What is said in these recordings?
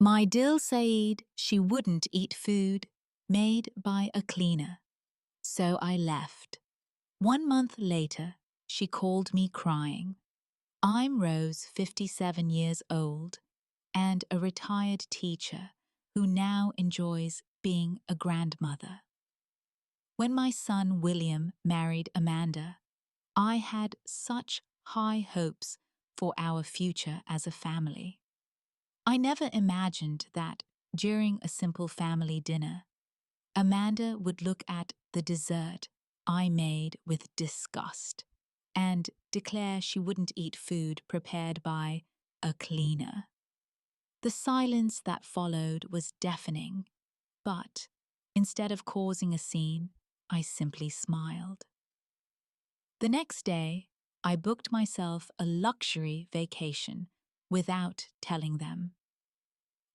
My Dil said she wouldn't eat food made by a cleaner, so I left. 1 month later, she called me crying. I'm Rose, 57 years old, and a retired teacher who now enjoys being a grandmother. When my son William married Amanda, I had such high hopes for our future as a family. I never imagined that during a simple family dinner, Amanda would look at the dessert I made with disgust and declare she wouldn't eat food prepared by a cleaner. The silence that followed was deafening, but instead of causing a scene, I simply smiled. The next day, I booked myself a luxury vacation without telling them.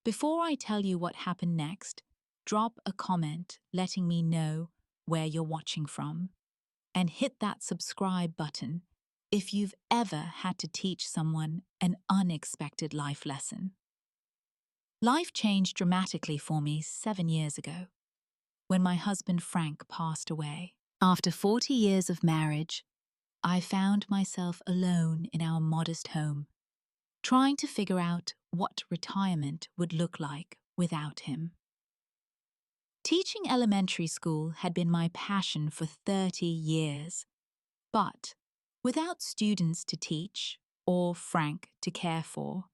Before I tell you what happened next, drop a comment letting me know where you're watching from, and hit that subscribe button if you've ever had to teach someone an unexpected life lesson. Life changed dramatically for me 7 years ago, when my husband Frank passed away. After 40 years of marriage, I found myself alone in our modest home, trying to figure out what retirement would look like without him. Teaching elementary school had been my passion for 30 years, but without students to teach or Frank to care for,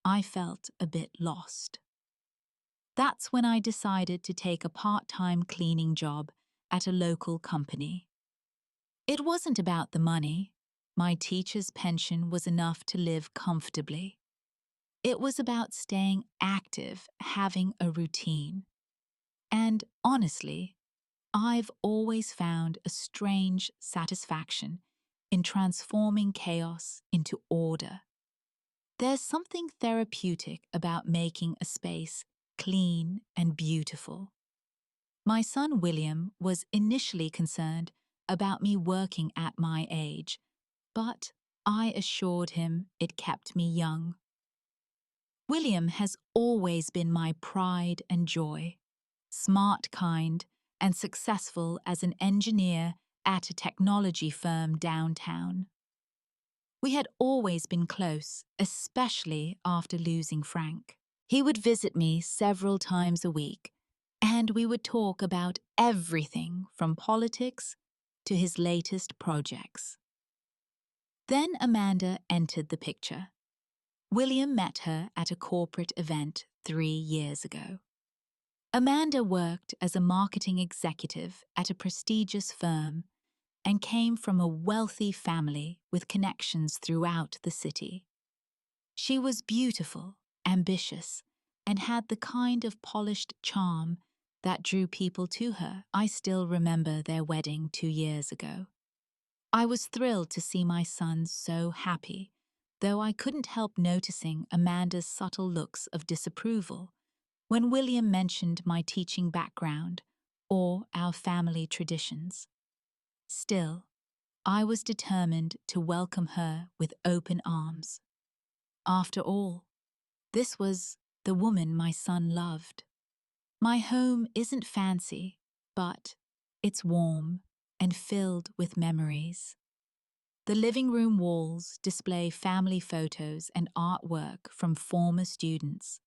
I felt a bit lost. That's when I decided to take a part-time cleaning job at a local company. It wasn't about the money. My teacher's pension was enough to live comfortably. It was about staying active, having a routine. And honestly, I've always found a strange satisfaction in transforming chaos into order. There's something therapeutic about making a space clean and beautiful. My son William was initially concerned about me working at my age, but I assured him it kept me young. William has always been my pride and joy, smart, kind, and successful as an engineer at a technology firm downtown. We had always been close, especially after losing Frank. He would visit me several times a week, and we would talk about everything from politics to his latest projects. Then Amanda entered the picture. William met her at a corporate event 3 years ago. Amanda worked as a marketing executive at a prestigious firm and came from a wealthy family with connections throughout the city. She was beautiful, ambitious, and had the kind of polished charm that drew people to her. I still remember their wedding 2 years ago. I was thrilled to see my son so happy, though I couldn't help noticing Amanda's subtle looks of disapproval when William mentioned my teaching background or our family traditions. Still, I was determined to welcome her with open arms. After all, this was the woman my son loved. My home isn't fancy, but it's warm and filled with memories. The living room walls display family photos and artwork from former students.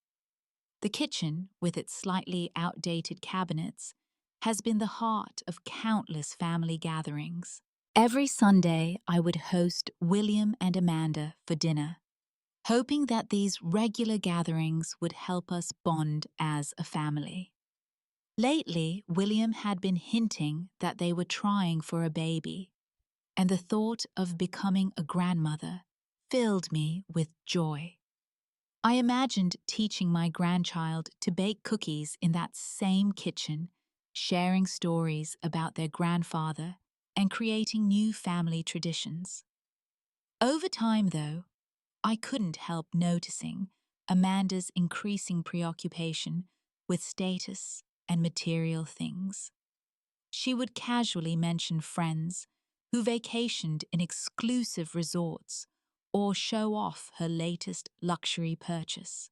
The kitchen, with its slightly outdated cabinets, has been the heart of countless family gatherings. Every Sunday, I would host William and Amanda for dinner, hoping that these regular gatherings would help us bond as a family. Lately, William had been hinting that they were trying for a baby, and the thought of becoming a grandmother filled me with joy. I imagined teaching my grandchild to bake cookies in that same kitchen, sharing stories about their grandfather and creating new family traditions. Over time, though, I couldn't help noticing Amanda's increasing preoccupation with status and material things. She would casually mention friends who vacationed in exclusive resorts or show off her latest luxury purchase.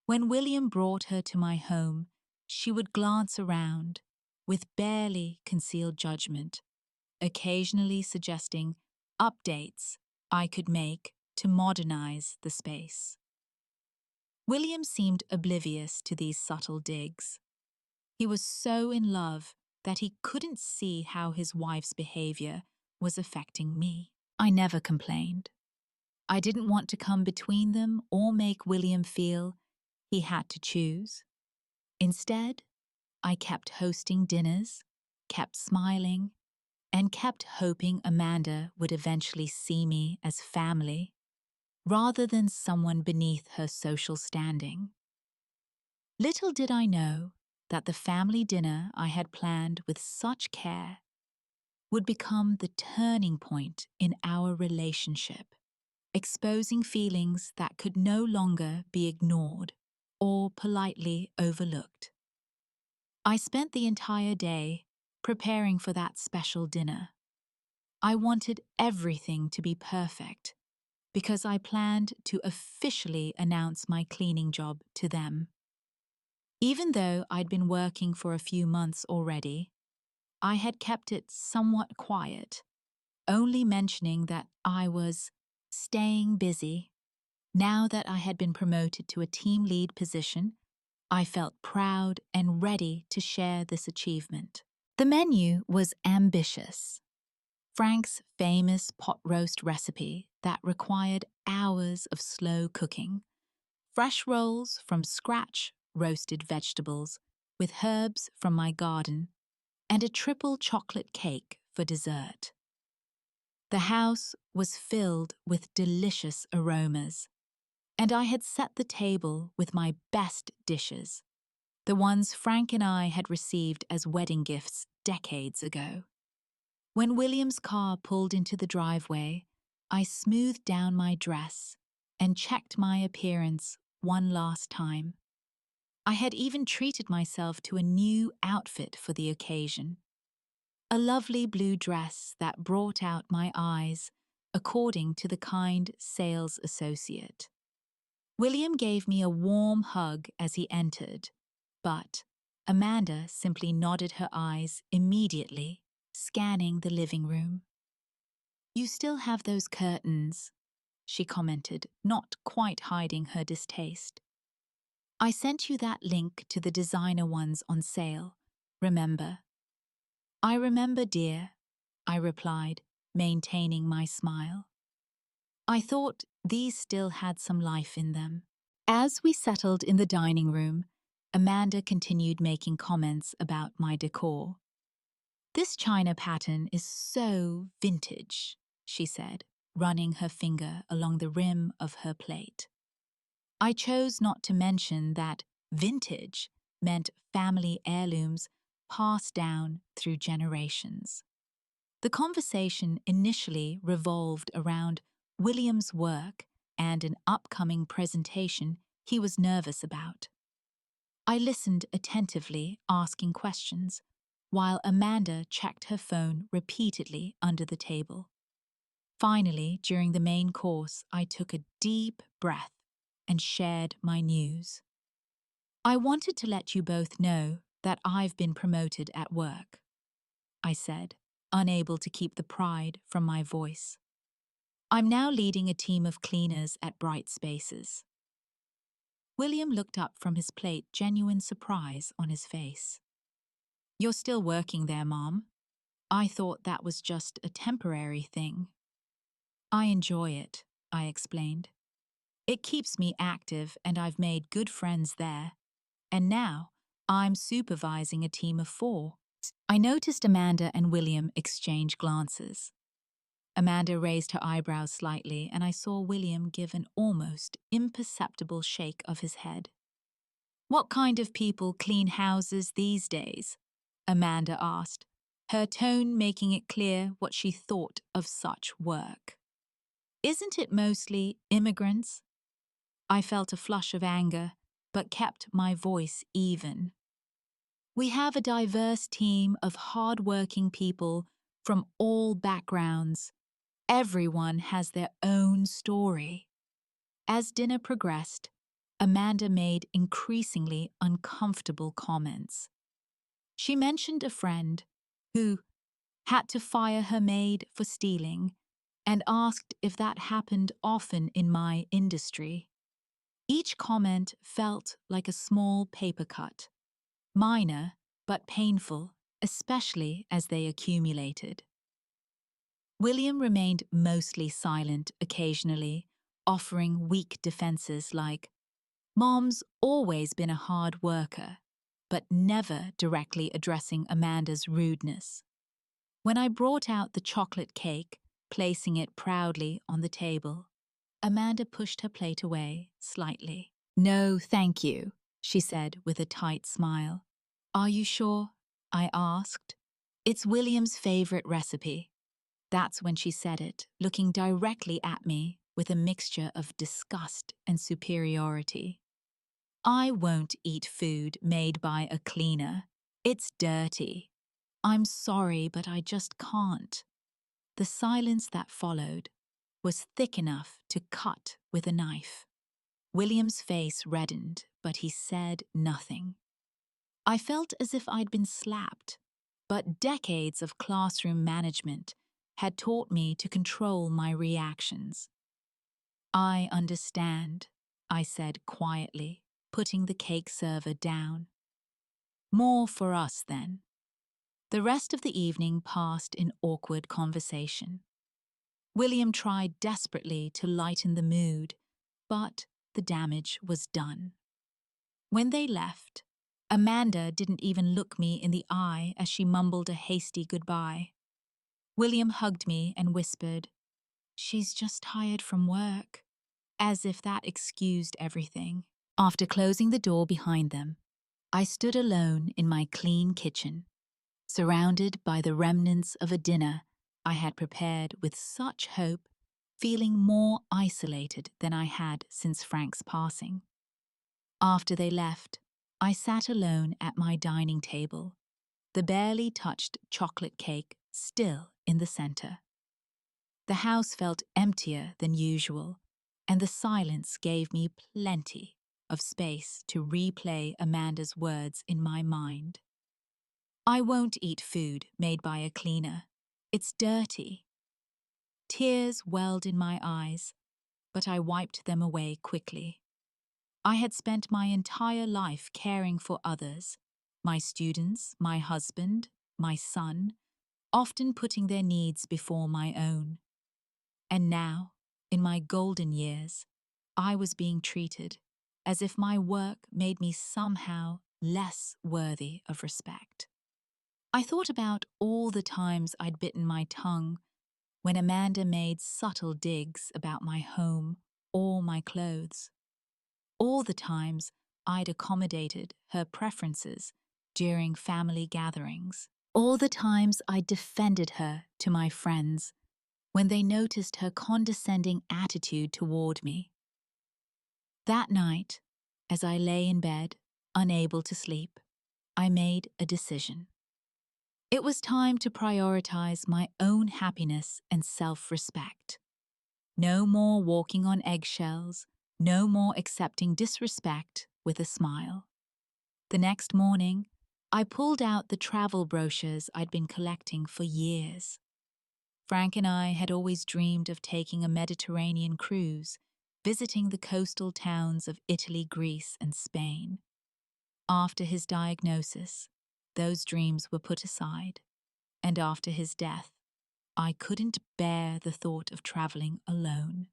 When William brought her to my home, she would glance around with barely concealed judgment, occasionally suggesting updates I could make to modernize the space. William seemed oblivious to these subtle digs. He was so in love that he couldn't see how his wife's behavior was affecting me. I never complained. I didn't want to come between them or make William feel he had to choose. Instead, I kept hosting dinners, kept smiling, and kept hoping Amanda would eventually see me as family, rather than someone beneath her social standing. Little did I know that the family dinner I had planned with such care would become the turning point in our relationship, exposing feelings that could no longer be ignored or politely overlooked. I spent the entire day preparing for that special dinner. I wanted everything to be perfect because I planned to officially announce my cleaning job to them. Even though I'd been working for a few months already, I had kept it somewhat quiet, only mentioning that I was staying busy. Now that I had been promoted to a team lead position, I felt proud and ready to share this achievement. The menu was ambitious. Frank's famous pot roast recipe that required hours of slow cooking, fresh rolls from scratch roasted vegetables with herbs from my garden, and a triple chocolate cake for dessert. The house was filled with delicious aromas, and I had set the table with my best dishes, the ones Frank and I had received as wedding gifts decades ago. When William's car pulled into the driveway, I smoothed down my dress and checked my appearance one last time. I had even treated myself to a new outfit for the occasion. A lovely blue dress that brought out my eyes, according to the kind sales associate. William gave me a warm hug as he entered, but Amanda simply nodded her eyes immediately, scanning the living room. "You still have those curtains," she commented, not quite hiding her distaste. "I sent you that link to the designer ones on sale, remember?" "I remember, dear," I replied, maintaining my smile. I thought these still had some life in them. As we settled in the dining room, Amanda continued making comments about my decor. "This china pattern is so vintage," she said, running her finger along the rim of her plate. I chose not to mention that vintage meant family heirlooms passed down through generations. The conversation initially revolved around William's work and an upcoming presentation he was nervous about. I listened attentively, asking questions, while Amanda checked her phone repeatedly under the table. Finally, during the main course, I took a deep breath and shared my news. "I wanted to let you both know that I've been promoted at work," I said, unable to keep the pride from my voice. "I'm now leading a team of cleaners at Bright Spaces." William looked up from his plate, genuine surprise on his face. "You're still working there, Mom? I thought that was just a temporary thing." "I enjoy it," I explained. "It keeps me active and I've made good friends there. And now I'm supervising a team of 4. I noticed Amanda and William exchange glances. Amanda raised her eyebrows slightly, and I saw William give an almost imperceptible shake of his head. "What kind of people clean houses these days?" Amanda asked, her tone making it clear what she thought of such work. "Isn't it mostly immigrants?" I felt a flush of anger, but kept my voice even. "We have a diverse team of hard-working people from all backgrounds. Everyone has their own story." As dinner progressed, Amanda made increasingly uncomfortable comments. She mentioned a friend who had to fire her maid for stealing and asked if that happened often in my industry. Each comment felt like a small paper cut, minor but painful, especially as they accumulated. William remained mostly silent occasionally, offering weak defenses like, "Mom's always been a hard worker," but never directly addressing Amanda's rudeness. When I brought out the chocolate cake, placing it proudly on the table, Amanda pushed her plate away slightly. "No, thank you," she said with a tight smile. "Are you sure?" I asked. "It's William's favorite recipe." That's when she said it, looking directly at me with a mixture of disgust and superiority. "I won't eat food made by a cleaner. It's dirty. I'm sorry, but I just can't." The silence that followed was thick enough to cut with a knife. William's face reddened, but he said nothing. I felt as if I'd been slapped, but decades of classroom management had taught me to control my reactions. "I understand," I said quietly, putting the cake server down. "More for us, then." The rest of the evening passed in awkward conversation. William tried desperately to lighten the mood, but the damage was done. When they left, Amanda didn't even look me in the eye as she mumbled a hasty goodbye. William hugged me and whispered, "She's just tired from work," as if that excused everything. After closing the door behind them, I stood alone in my clean kitchen, surrounded by the remnants of a dinner I had prepared with such hope, feeling more isolated than I had since Frank's passing. After they left, I sat alone at my dining table, the barely touched chocolate cake still in the center. The house felt emptier than usual, and the silence gave me plenty of space to replay Amanda's words in my mind. "I won't eat food made by a cleaner. It's dirty." Tears welled in my eyes, but I wiped them away quickly. I had spent my entire life caring for others, my students, my husband, my son, often putting their needs before my own. And now, in my golden years, I was being treated as if my work made me somehow less worthy of respect. I thought about all the times I'd bitten my tongue when Amanda made subtle digs about my home or my clothes. All the times I'd accommodated her preferences during family gatherings. All the times I defended her to my friends when they noticed her condescending attitude toward me. That night, as I lay in bed, unable to sleep, I made a decision. It was time to prioritize my own happiness and self-respect. No more walking on eggshells, no more accepting disrespect with a smile. The next morning, I pulled out the travel brochures I'd been collecting for years. Frank and I had always dreamed of taking a Mediterranean cruise, visiting the coastal towns of Italy, Greece, and Spain. After his diagnosis, those dreams were put aside, and after his death, I couldn't bear the thought of traveling alone.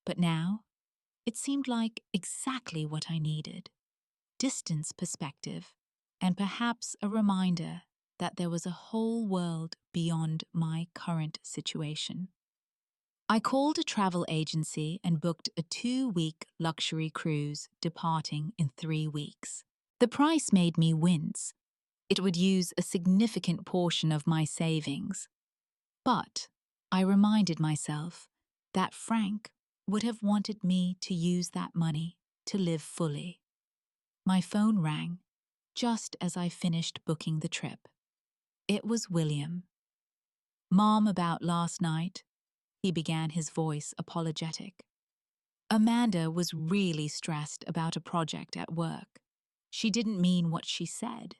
But now, it seemed like exactly what I needed: distance perspective, and perhaps a reminder that there was a whole world beyond my current situation. I called a travel agency and booked a 2-week luxury cruise departing in 3 weeks. The price made me wince. It would use a significant portion of my savings. But I reminded myself that Frank would have wanted me to use that money to live fully. My phone rang just as I finished booking the trip. It was William. "Mom, about last night," he began, his voice apologetic. Amanda was really stressed about a project at work. She didn't mean what she said.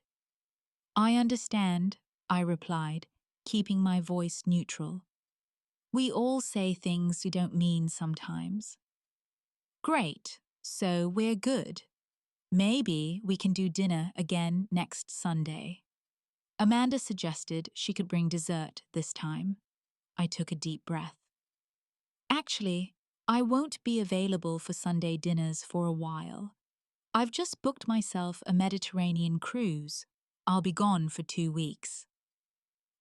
I understand, I replied, keeping my voice neutral. We all say things we don't mean sometimes. Great, so we're good. Maybe we can do dinner again next Sunday. Amanda suggested she could bring dessert this time. I took a deep breath. Actually, I won't be available for Sunday dinners for a while. I've just booked myself a Mediterranean cruise. I'll be gone for 2 weeks.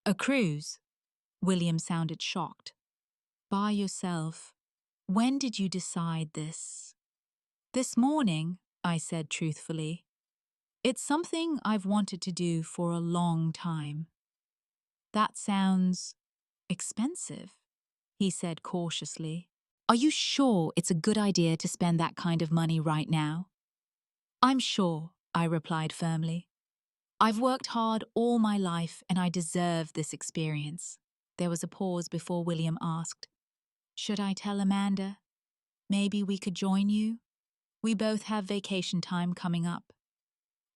A cruise? William sounded shocked. By yourself? When did you decide this? This morning, I said truthfully. It's something I've wanted to do for a long time. That sounds expensive, he said cautiously. Are you sure it's a good idea to spend that kind of money right now? I'm sure, I replied firmly. I've worked hard all my life and I deserve this experience. There was a pause before William asked, should I tell Amanda? Maybe we could join you? We both have vacation time coming up.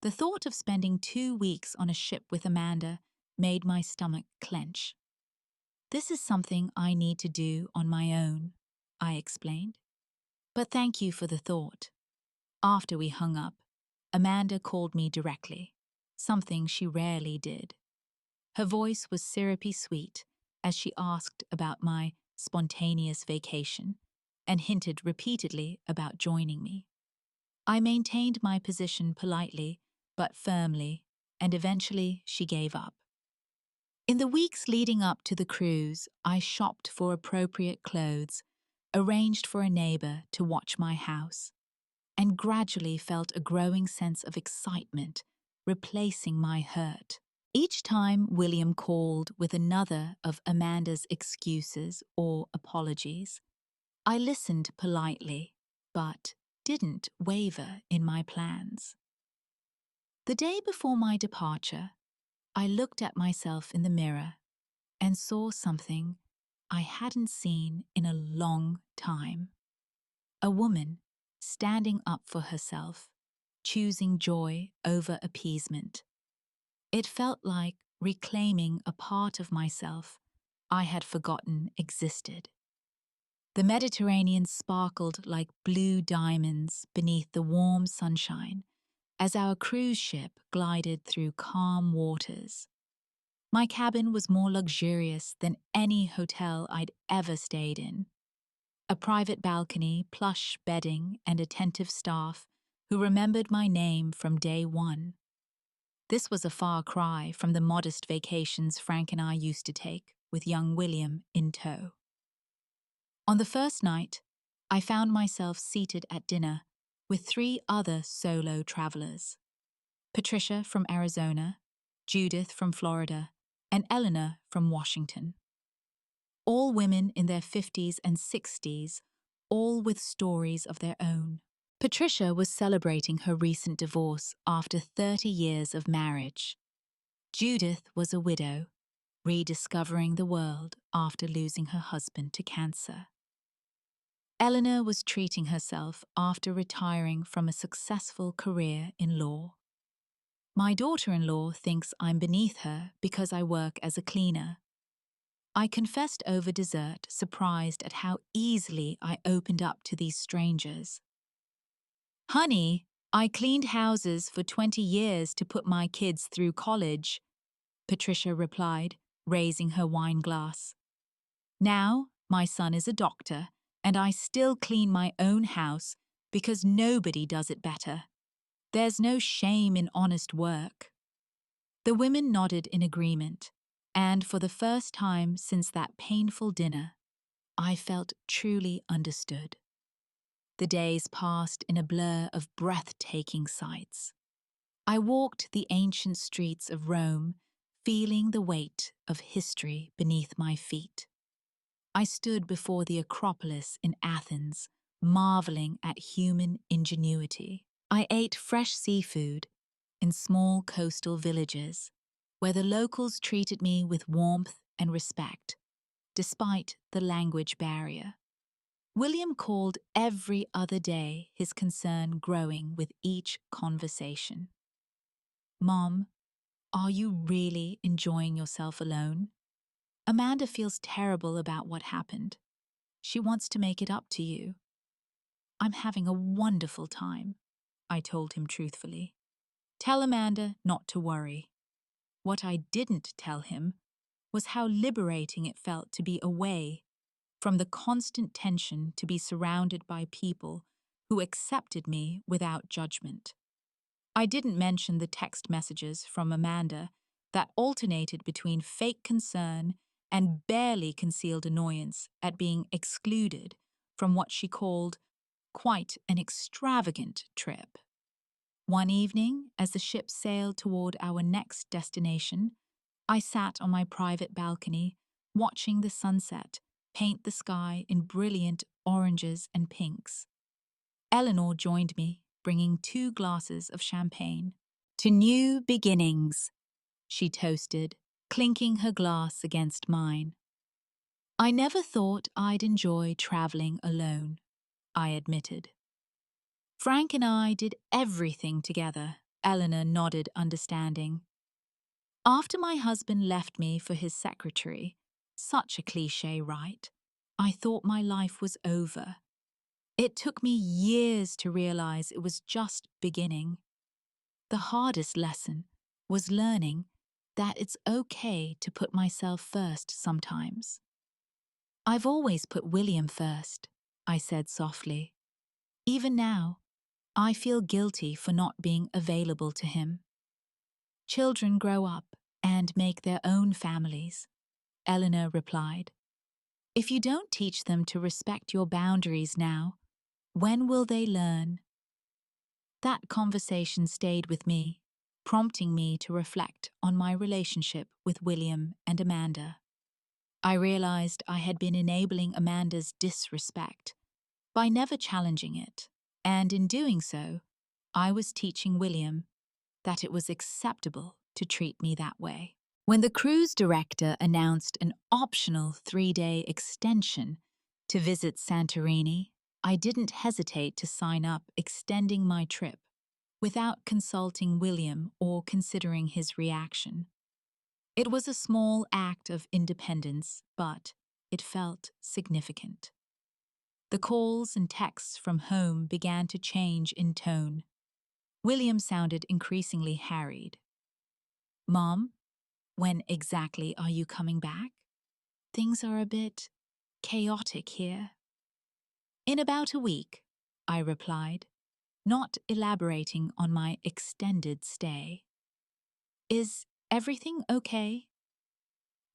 The thought of spending 2 weeks on a ship with Amanda made my stomach clench. This is something I need to do on my own, I explained. But thank you for the thought. After we hung up, Amanda called me directly, something she rarely did. Her voice was syrupy sweet as she asked about my spontaneous vacation and hinted repeatedly about joining me. I maintained my position politely but firmly, and eventually she gave up. In the weeks leading up to the cruise, I shopped for appropriate clothes, arranged for a neighbor to watch my house, and gradually felt a growing sense of excitement replacing my hurt. Each time William called with another of Amanda's excuses or apologies, I listened politely, but didn't waver in my plans. The day before my departure, I looked at myself in the mirror and saw something I hadn't seen in a long time. A woman standing up for herself, choosing joy over appeasement. It felt like reclaiming a part of myself I had forgotten existed. The Mediterranean sparkled like blue diamonds beneath the warm sunshine as our cruise ship glided through calm waters. My cabin was more luxurious than any hotel I'd ever stayed in. A private balcony, plush bedding, and attentive staff who remembered my name from day one. This was a far cry from the modest vacations Frank and I used to take, with young William in tow. On the first night, I found myself seated at dinner with 3 other solo travelers. Patricia from Arizona, Judith from Florida, and Eleanor from Washington. All women in their 50s and 60s, all with stories of their own. Patricia was celebrating her recent divorce after 30 years of marriage. Judith was a widow, rediscovering the world after losing her husband to cancer. Eleanor was treating herself after retiring from a successful career in law. My daughter-in-law thinks I'm beneath her because I work as a cleaner. I confessed over dessert, surprised at how easily I opened up to these strangers. Honey, I cleaned houses for 20 years to put my kids through college, Patricia replied, raising her wine glass. Now, my son is a doctor, and I still clean my own house because nobody does it better. There's no shame in honest work. The women nodded in agreement, and for the first time since that painful dinner, I felt truly understood. The days passed in a blur of breathtaking sights. I walked the ancient streets of Rome, feeling the weight of history beneath my feet. I stood before the Acropolis in Athens, marveling at human ingenuity. I ate fresh seafood in small coastal villages, where the locals treated me with warmth and respect, despite the language barrier. William called every other day, his concern growing with each conversation. Mom, are you really enjoying yourself alone? Amanda feels terrible about what happened. She wants to make it up to you. I'm having a wonderful time, I told him truthfully. Tell Amanda not to worry. What I didn't tell him was how liberating it felt to be away from the constant tension, to be surrounded by people who accepted me without judgment. I didn't mention the text messages from Amanda that alternated between fake concern and barely concealed annoyance at being excluded from what she called quite an extravagant trip. One evening, as the ship sailed toward our next destination, I sat on my private balcony, watching the sunset paint the sky in brilliant oranges and pinks. Eleanor joined me, bringing 2 glasses of champagne. To new beginnings, she toasted, clinking her glass against mine. I never thought I'd enjoy traveling alone, I admitted. Frank and I did everything together, Eleanor nodded understanding. After my husband left me for his secretary, such a cliché, right? I thought my life was over. It took me years to realize it was just beginning. The hardest lesson was learning that it's okay to put myself first sometimes. I've always put William first, I said softly. Even now, I feel guilty for not being available to him. Children grow up and make their own families, Eleanor replied. If you don't teach them to respect your boundaries now, when will they learn? That conversation stayed with me, prompting me to reflect on my relationship with William and Amanda. I realized I had been enabling Amanda's disrespect by never challenging it, and in doing so, I was teaching William that it was acceptable to treat me that way. When the cruise director announced an optional 3-day extension to visit Santorini, I didn't hesitate to sign up, extending my trip without consulting William or considering his reaction. It was a small act of independence, but it felt significant. The calls and texts from home began to change in tone. William sounded increasingly harried. Mom, when exactly are you coming back? Things are a bit chaotic here. In about a week, I replied, not elaborating on my extended stay. Is everything okay?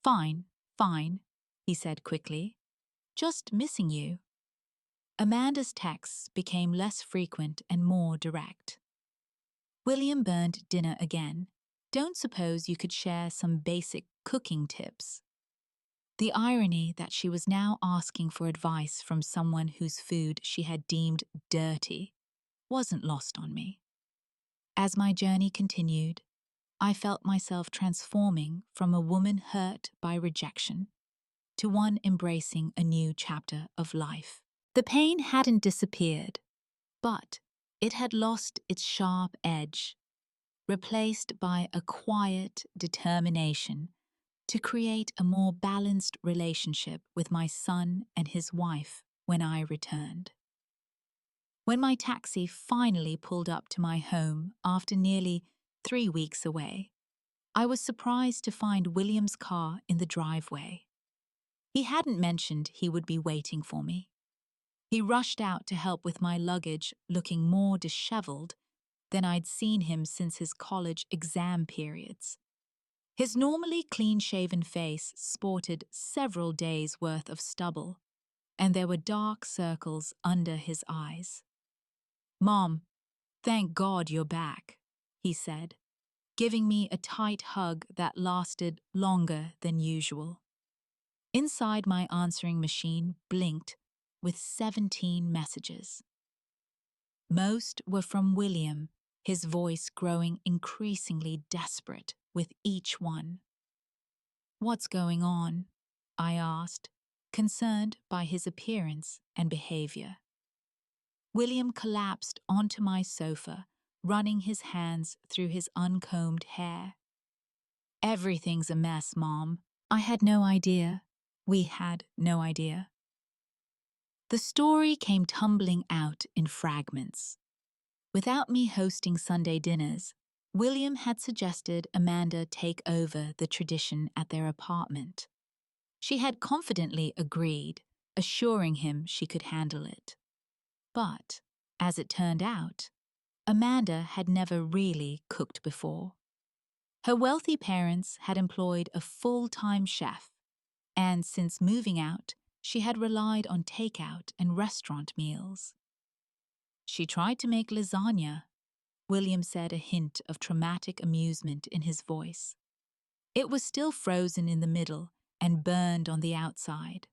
Fine, fine, he said quickly. Just missing you. Amanda's texts became less frequent and more direct. William burned dinner again. Don't suppose you could share some basic cooking tips? The irony that she was now asking for advice from someone whose food she had deemed dirty wasn't lost on me. As my journey continued, I felt myself transforming from a woman hurt by rejection to one embracing a new chapter of life. The pain hadn't disappeared, but it had lost its sharp edge, replaced by a quiet determination to create a more balanced relationship with my son and his wife when I returned. When my taxi finally pulled up to my home after nearly 3 weeks away, I was surprised to find William's car in the driveway. He hadn't mentioned he would be waiting for me. He rushed out to help with my luggage, looking more disheveled than I'd seen him since his college exam periods. His normally clean-shaven face sported several days' worth of stubble, and there were dark circles under his eyes. Mom, thank God you're back, he said, giving me a tight hug that lasted longer than usual. Inside, my answering machine blinked with 17 messages. Most were from William, his voice growing increasingly desperate with each one. What's going on? I asked, concerned by his appearance and behavior. William collapsed onto my sofa, running his hands through his uncombed hair. "Everything's a mess, Mom. I had no idea. We had no idea." The story came tumbling out in fragments. Without me hosting Sunday dinners, William had suggested Amanda take over the tradition at their apartment. She had confidently agreed, assuring him she could handle it. But, as it turned out, Amanda had never really cooked before. Her wealthy parents had employed a full-time chef, and since moving out, she had relied on takeout and restaurant meals. "She tried to make lasagna," William said, a hint of traumatic amusement in his voice. "It was still frozen in the middle and burned on the outside.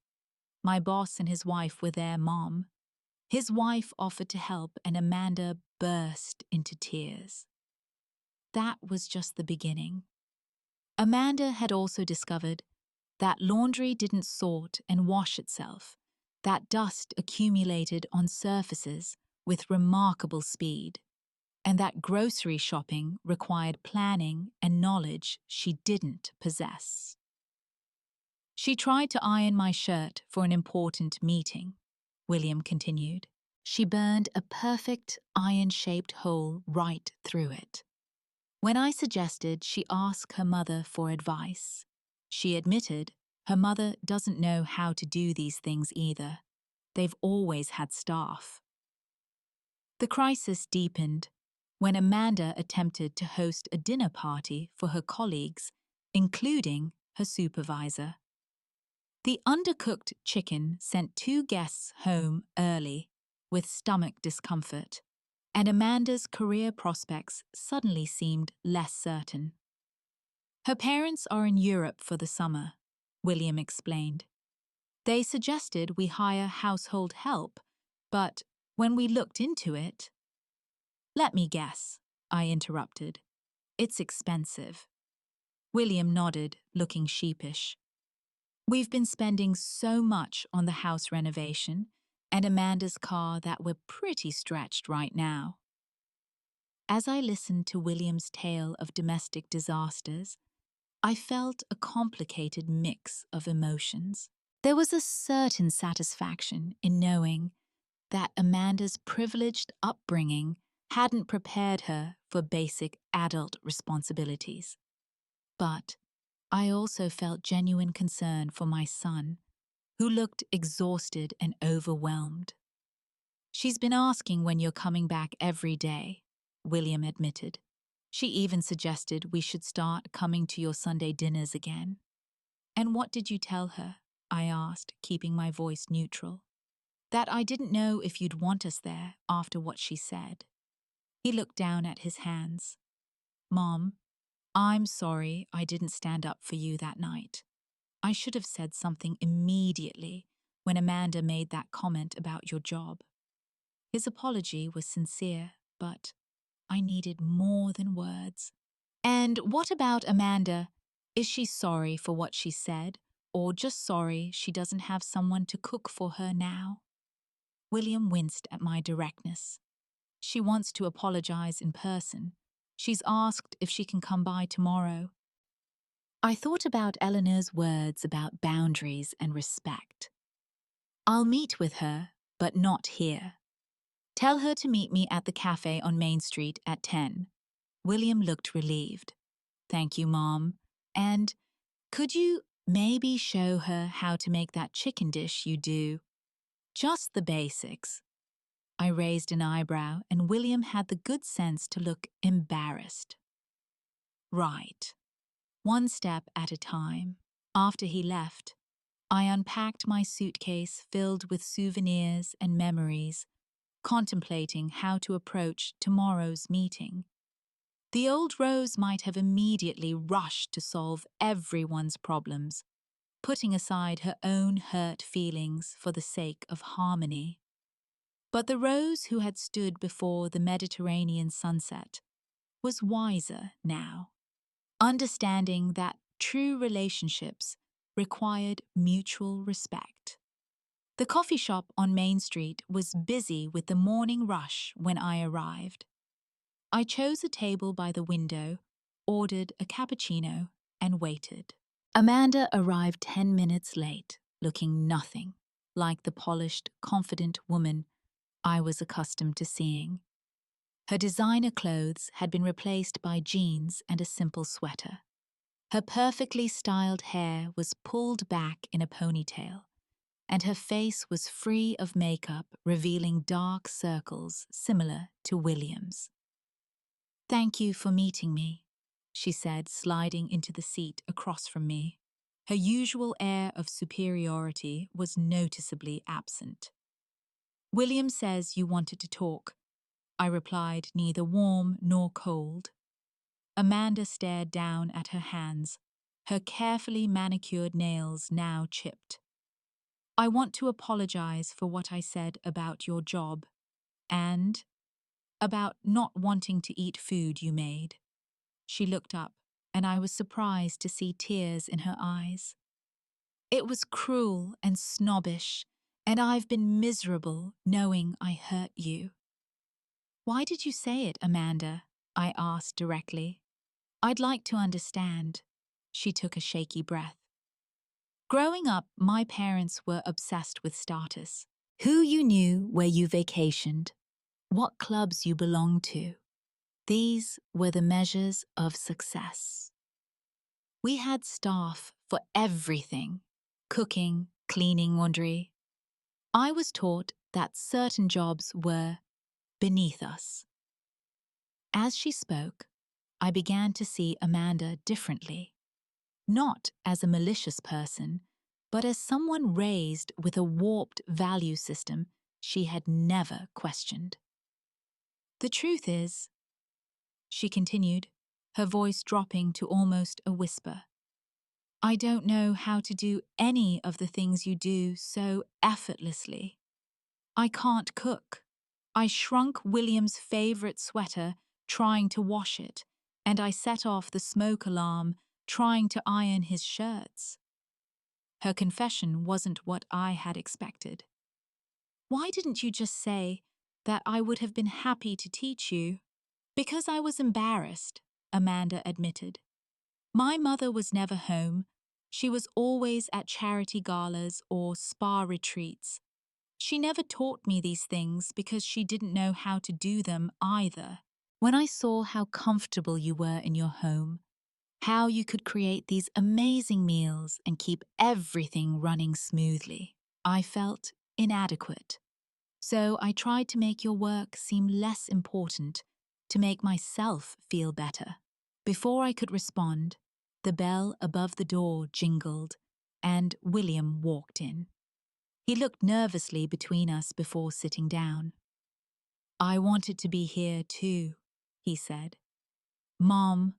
My boss and his wife were there, Mom. His wife offered to help and Amanda burst into tears." That was just the beginning. Amanda had also discovered that laundry didn't sort and wash itself, that dust accumulated on surfaces with remarkable speed, and that grocery shopping required planning and knowledge she didn't possess. "She tried to iron my shirt for an important meeting," William continued. "She burned a perfect iron-shaped hole right through it. When I suggested she ask her mother for advice, she admitted her mother doesn't know how to do these things either. They've always had staff." The crisis deepened when Amanda attempted to host a dinner party for her colleagues, including her supervisor. The undercooked chicken sent 2 guests home early with stomach discomfort, and Amanda's career prospects suddenly seemed less certain. "Her parents are in Europe for the summer," William explained. "They suggested we hire household help, but when we looked into it—" "Let me guess," I interrupted. "It's expensive." William nodded, looking sheepish. "We've been spending so much on the house renovation and Amanda's car that we're pretty stretched right now." As I listened to William's tale of domestic disasters, I felt a complicated mix of emotions. There was a certain satisfaction in knowing that Amanda's privileged upbringing hadn't prepared her for basic adult responsibilities. But I also felt genuine concern for my son, who looked exhausted and overwhelmed. "She's been asking when you're coming back every day," William admitted. "She even suggested we should start coming to your Sunday dinners again." "And what did you tell her?" I asked, keeping my voice neutral. "That I didn't know if you'd want us there after what she said." He looked down at his hands. "Mom, I'm sorry I didn't stand up for you that night. I should have said something immediately when Amanda made that comment about your job." His apology was sincere, but I needed more than words. "And what about Amanda? Is she sorry for what she said, or just sorry she doesn't have someone to cook for her now?" William winced at my directness. "She wants to apologize in person. She's asked if she can come by tomorrow." I thought about Eleanor's words about boundaries and respect. "I'll meet with her, but not here. Tell her to meet me at the cafe on Main Street at 10. William looked relieved. "Thank you, Mom. And could you maybe show her how to make that chicken dish you do? Just the basics." I raised an eyebrow, and William had the good sense to look embarrassed. "Right. One step at a time." After he left, I unpacked my suitcase filled with souvenirs and memories, contemplating how to approach tomorrow's meeting. The old Rose might have immediately rushed to solve everyone's problems, putting aside her own hurt feelings for the sake of harmony. But the Rose who had stood before the Mediterranean sunset was wiser now, understanding that true relationships required mutual respect. The coffee shop on Main Street was busy with the morning rush when I arrived. I chose a table by the window, ordered a cappuccino, and waited. Amanda arrived 10 minutes late, looking nothing like the polished, confident woman I was accustomed to seeing. Her designer clothes had been replaced by jeans and a simple sweater. Her perfectly styled hair was pulled back in a ponytail, and her face was free of makeup, revealing dark circles similar to William's. "Thank you for meeting me," she said, sliding into the seat across from me. Her usual air of superiority was noticeably absent. "William says you wanted to talk," I replied, neither warm nor cold. Amanda stared down at her hands, her carefully manicured nails now chipped. "I want to apologize for what I said about your job and about not wanting to eat food you made." She looked up, and I was surprised to see tears in her eyes. "It was cruel and snobbish, and I've been miserable knowing I hurt you." "Why did you say it, Amanda?" I asked directly. "I'd like to understand." She took a shaky breath. "Growing up, my parents were obsessed with status. Who you knew, where you vacationed, what clubs you belonged to. These were the measures of success. We had staff for everything: cooking, cleaning, laundry. I was taught that certain jobs were beneath us." As she spoke, I began to see Amanda differently, not as a malicious person, but as someone raised with a warped value system she had never questioned. "The truth is," she continued, her voice dropping to almost a whisper, "I don't know how to do any of the things you do so effortlessly. I can't cook. I shrunk William's favorite sweater trying to wash it, and I set off the smoke alarm trying to iron his shirts." Her confession wasn't what I had expected. "Why didn't you just say that I would have been happy to teach you?" "Because I was embarrassed," Amanda admitted. "My mother was never home. She was always at charity galas or spa retreats. She never taught me these things because she didn't know how to do them either. When I saw how comfortable you were in your home, how you could create these amazing meals and keep everything running smoothly, I felt inadequate. So I tried to make your work seem less important, to make myself feel better." Before I could respond, the bell above the door jingled, and William walked in. He looked nervously between us before sitting down. "I wanted to be here too," he said. "Mom,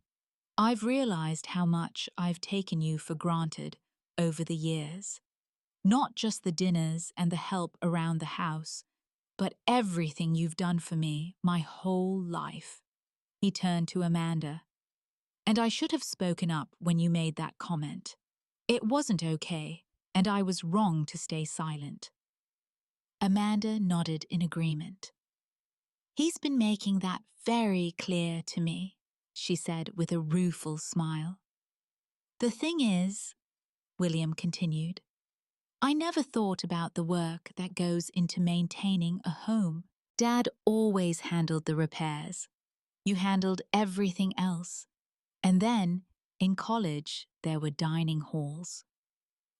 I've realized how much I've taken you for granted over the years. Not just the dinners and the help around the house, but everything you've done for me my whole life." He turned to Amanda. "And I should have spoken up when you made that comment. It wasn't okay, and I was wrong to stay silent." Amanda nodded in agreement. "He's been making that very clear to me," she said with a rueful smile. "The thing is," William continued, "I never thought about the work that goes into maintaining a home. Dad always handled the repairs. You handled everything else. And then, in college, there were dining halls.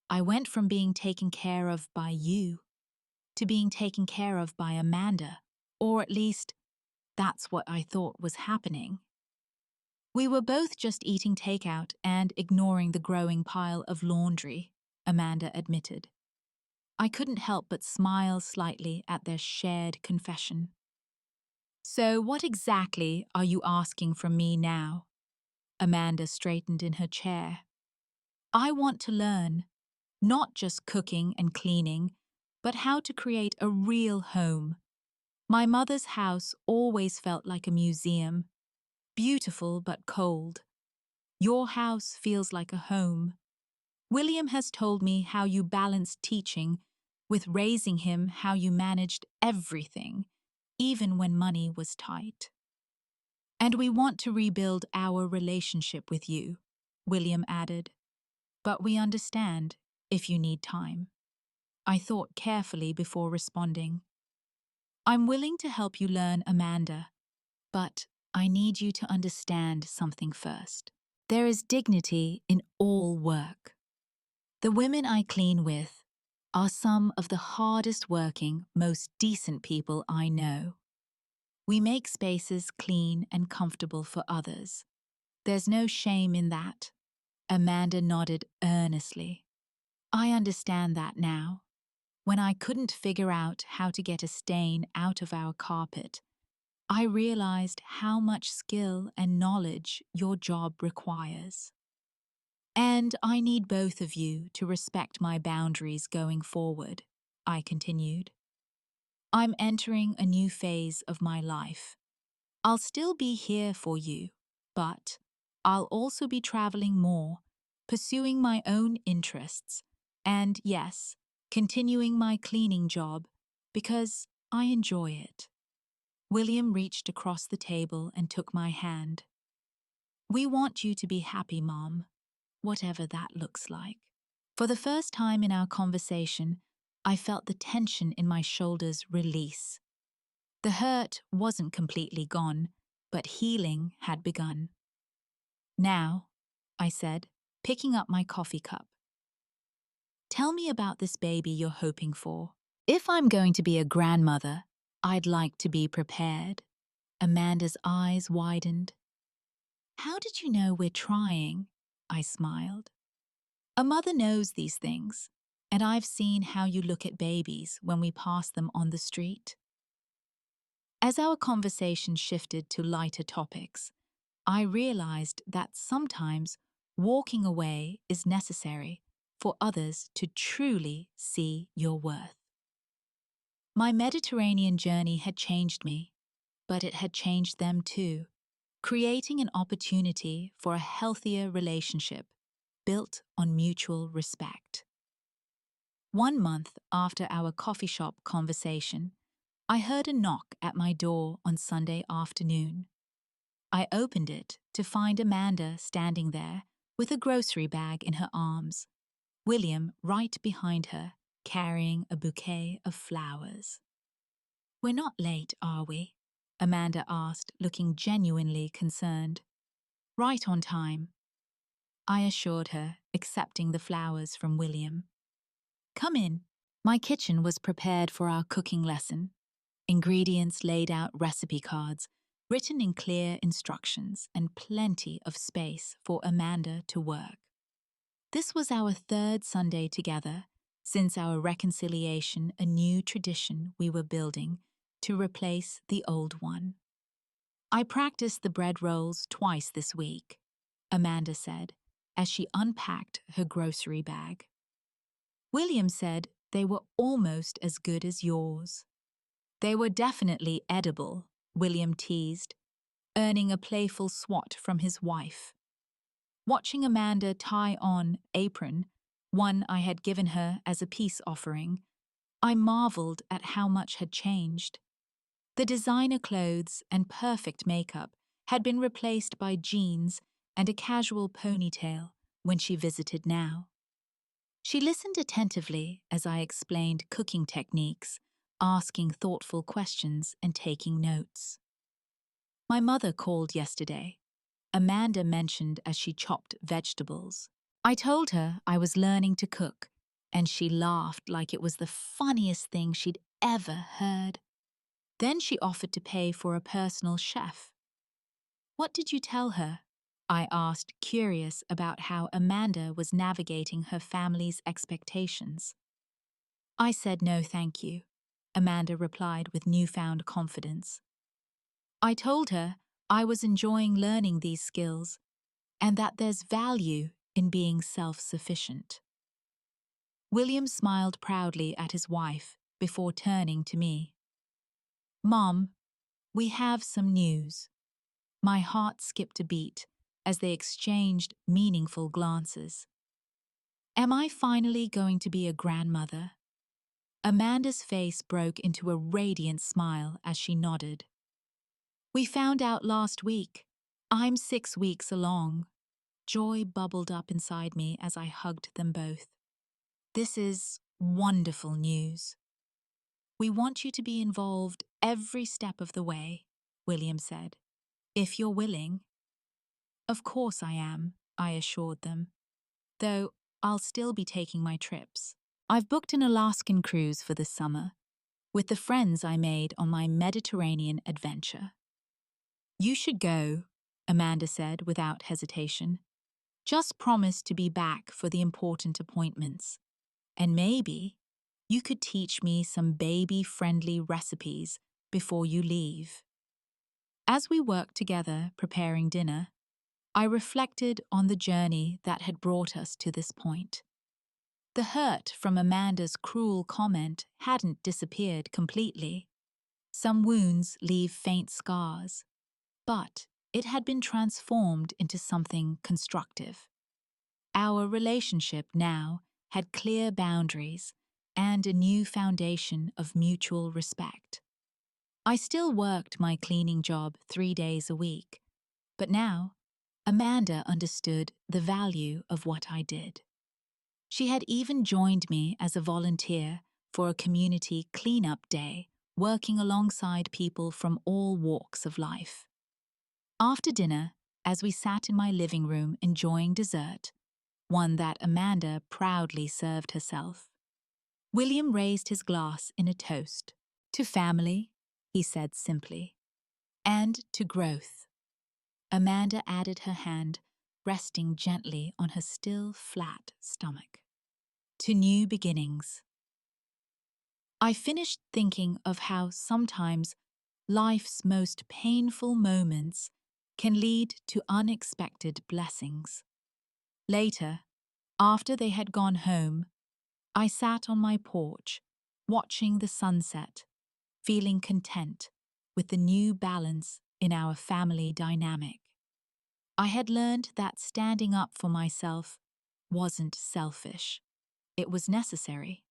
I went from being taken care of by you to being taken care of by Amanda, or at least, that's what I thought was happening. We were both just eating takeout and ignoring the growing pile of laundry," Amanda admitted. I couldn't help but smile slightly at their shared confession. "So what exactly are you asking from me now?" Amanda straightened in her chair. "I want to learn, not just cooking and cleaning, but how to create a real home. My mother's house always felt like a museum, beautiful but cold. Your house feels like a home. William has told me how you balanced teaching with raising him, how you managed everything, even when money was tight. And we want to rebuild our relationship with you, William added. But we understand if you need time. I thought carefully before responding. I'm willing to help you learn Amanda, but I need you to understand something first. There is dignity in all work. The women I clean with are some of the hardest working, most decent people I know. We make spaces clean and comfortable for others. There's no shame in that. Amanda nodded earnestly. I understand that now. When I couldn't figure out how to get a stain out of our carpet, I realized how much skill and knowledge your job requires. And I need both of you to respect my boundaries going forward, I continued. I'm entering a new phase of my life. I'll still be here for you, but I'll also be traveling more, pursuing my own interests, and yes, continuing my cleaning job because I enjoy it. William reached across the table and took my hand. We want you to be happy, Mom, whatever that looks like. For the first time in our conversation, I felt the tension in my shoulders release. The hurt wasn't completely gone, but healing had begun. Now, I said, picking up my coffee cup. Tell me about this baby you're hoping for. If I'm going to be a grandmother, I'd like to be prepared. Amanda's eyes widened. How did you know we're trying? I smiled. A mother knows these things, and I've seen how you look at babies when we pass them on the street. As our conversation shifted to lighter topics, I realized that sometimes walking away is necessary for others to truly see your worth. My Mediterranean journey had changed me, but it had changed them too, creating an opportunity for a healthier relationship built on mutual respect. 1 month after our coffee shop conversation, I heard a knock at my door on Sunday afternoon. I opened it to find Amanda standing there with a grocery bag in her arms, William right behind her, carrying a bouquet of flowers. We're not late, are we? Amanda asked, looking genuinely concerned. Right on time, I assured her, accepting the flowers from William. Come in. My kitchen was prepared for our cooking lesson. Ingredients laid out, recipe cards, written in clear instructions, and plenty of space for Amanda to work. This was our third Sunday together since our reconciliation, a new tradition we were building to replace the old one. I practiced the bread rolls twice this week, Amanda said, as she unpacked her grocery bag. William said they were almost as good as yours. They were definitely edible, William teased, earning a playful swat from his wife. Watching Amanda tie on apron, one I had given her as a peace offering, I marveled at how much had changed. The designer clothes and perfect makeup had been replaced by jeans and a casual ponytail when she visited now. She listened attentively as I explained cooking techniques, asking thoughtful questions and taking notes. My mother called yesterday. Amanda mentioned as she chopped vegetables. I told her I was learning to cook, and she laughed like it was the funniest thing she'd ever heard. Then she offered to pay for a personal chef. What did you tell her? I asked, curious about how Amanda was navigating her family's expectations. I said no thank you, Amanda replied with newfound confidence. I told her I was enjoying learning these skills and that there's value in being self-sufficient. William smiled proudly at his wife before turning to me. Mom, we have some news. My heart skipped a beat as they exchanged meaningful glances. Am I finally going to be a grandmother? Amanda's face broke into a radiant smile as she nodded. We found out last week. I'm 6 weeks along. Joy bubbled up inside me as I hugged them both. This is wonderful news. We want you to be involved every step of the way, William said. If you're willing. Of course I am, I assured them. Though I'll still be taking my trips. I've booked an Alaskan cruise for this summer, with the friends I made on my Mediterranean adventure. You should go, Amanda said without hesitation. Just promise to be back for the important appointments. And maybe you could teach me some baby-friendly recipes before you leave. As we worked together preparing dinner, I reflected on the journey that had brought us to this point. The hurt from Amanda's cruel comment hadn't disappeared completely. Some wounds leave faint scars, but it had been transformed into something constructive. Our relationship now had clear boundaries and a new foundation of mutual respect. I still worked my cleaning job 3 days a week, but now Amanda understood the value of what I did. She had even joined me as a volunteer for a community cleanup day, working alongside people from all walks of life. After dinner, as we sat in my living room enjoying dessert, one that Amanda proudly served herself, William raised his glass in a toast. To family, he said simply, and to growth. Amanda added her hand, resting gently on her still flat stomach. To new beginnings. I finished thinking of how sometimes life's most painful moments can lead to unexpected blessings. Later, after they had gone home, I sat on my porch, watching the sunset, feeling content with the new balance in our family dynamic. I had learned that standing up for myself wasn't selfish. It was necessary.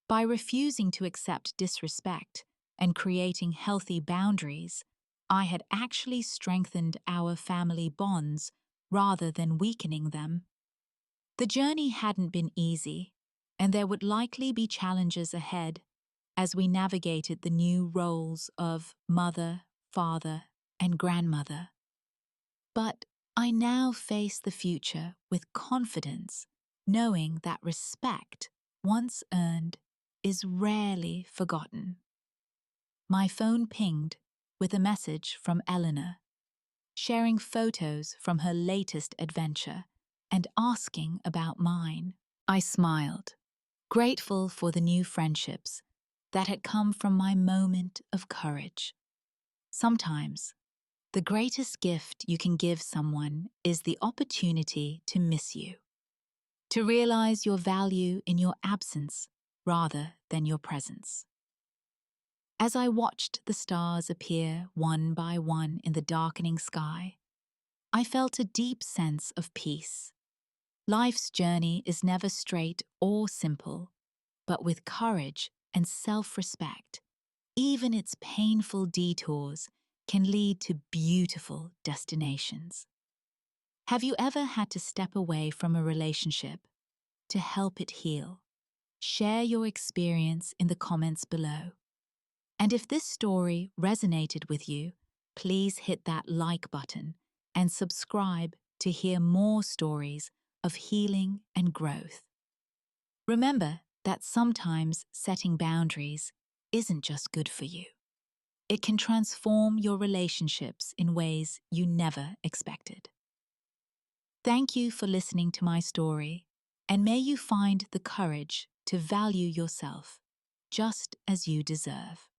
By refusing to accept disrespect and creating healthy boundaries, I had actually strengthened our family bonds rather than weakening them. The journey hadn't been easy, and there would likely be challenges ahead as we navigated the new roles of mother, father, and grandmother. But I now face the future with confidence, knowing that respect, once earned, is rarely forgotten. My phone pinged with a message from Eleanor, sharing photos from her latest adventure and asking about mine. I smiled, grateful for the new friendships that had come from my moment of courage. Sometimes, the greatest gift you can give someone is the opportunity to miss you, to realize your value in your absence rather than your presence. As I watched the stars appear one by one in the darkening sky, I felt a deep sense of peace. Life's journey is never straight or simple, but with courage and self-respect, even its painful detours can lead to beautiful destinations. Have you ever had to step away from a relationship to help it heal? Share your experience in the comments below. And if this story resonated with you, please hit that like button and subscribe to hear more stories of healing and growth. Remember that sometimes setting boundaries isn't just good for you. It can transform your relationships in ways you never expected. Thank you for listening to my story, and may you find the courage to value yourself just as you deserve.